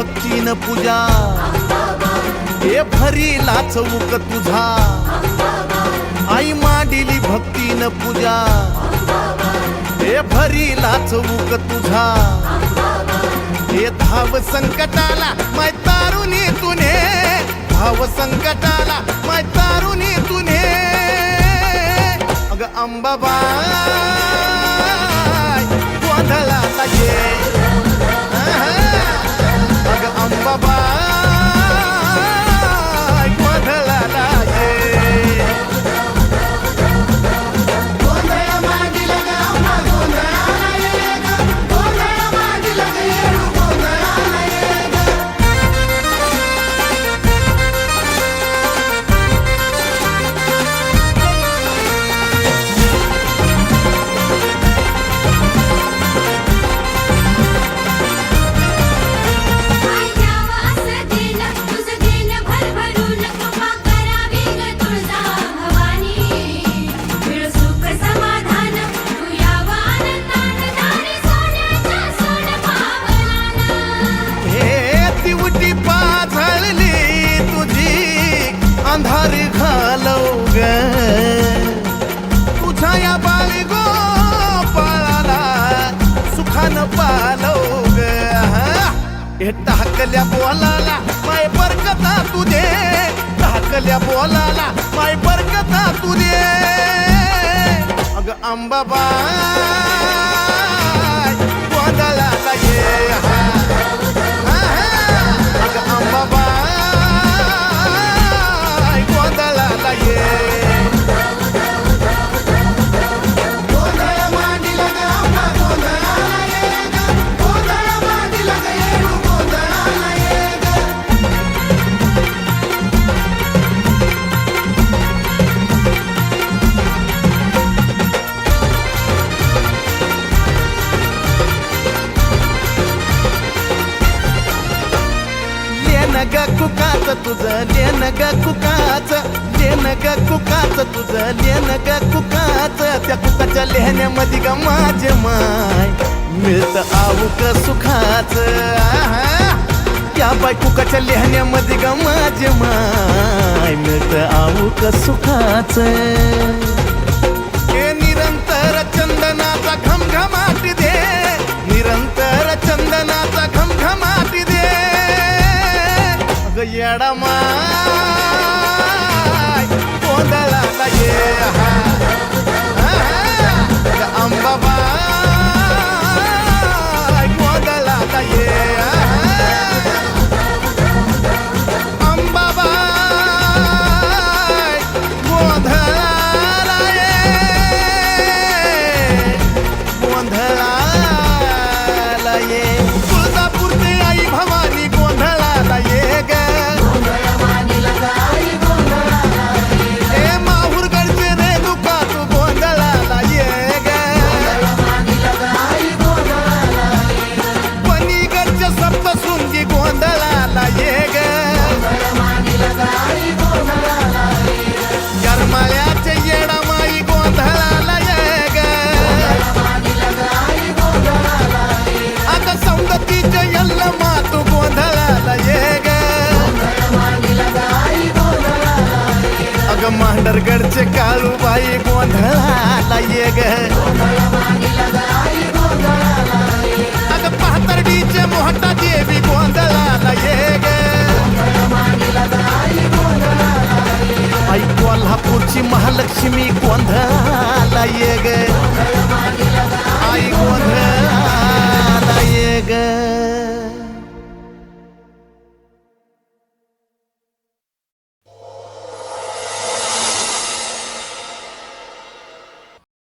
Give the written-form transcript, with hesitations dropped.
भक्तीन पूजा हे भरीला चौक तुझा आई मांडिली भक्तीन पूजा हे भरीला चौक तुझा हे धाव संकटाला माय तारुणी तुने धाव संकटाला माय तारुणी तुने अग अंबाबाई गोंधळाला ये अग अंबाबाई गोंधळाला ये अंधारी घालव ग तुझ्या या बाळी गोपाळाला सुखानं पालव ग हे टाकल्या बोलाला माय बरकता तुझे टाकल्या बोलाला माय बरकता तुझे अग अंबाबाई गोंधळाला ये अग अंबाबाई ग कुकाच तुझं लेन ग कुकाच लेन ग कुकाच तुझं लेन ग कुकाच त्या कुकाच्या लेहण्यामध्ये ग माझे माय मिळत आऊक सुखाच या बाय कुकाच्या लेहण्यामध्ये ग माझे माय मिळत आऊक सुखाच हे निरंतर चंदनाचा घमघमाट दे निरंतर चंदनाचा घमघमाट दे येडा माय गोंधळाला ये अंबाबाई गोंधळाला ये अंबाबाई गोंधळाला ये गोंधळाला ये तुळजापूरची आई भवानी गोंधळाला ये ग गरमाळ्याचे येडा माई गोंधळाला ये ग आता सौंदतीचे यल्ल मातू गोंधळाला ये ग अग मांडरगडचे काळूबाई गोंधळाला ये ग अग पाथर्डीचे मोहटा देवी गोंधळाला ये ग आई कोल्हापूरची महालक्ष्मी गोंधळाला ये ग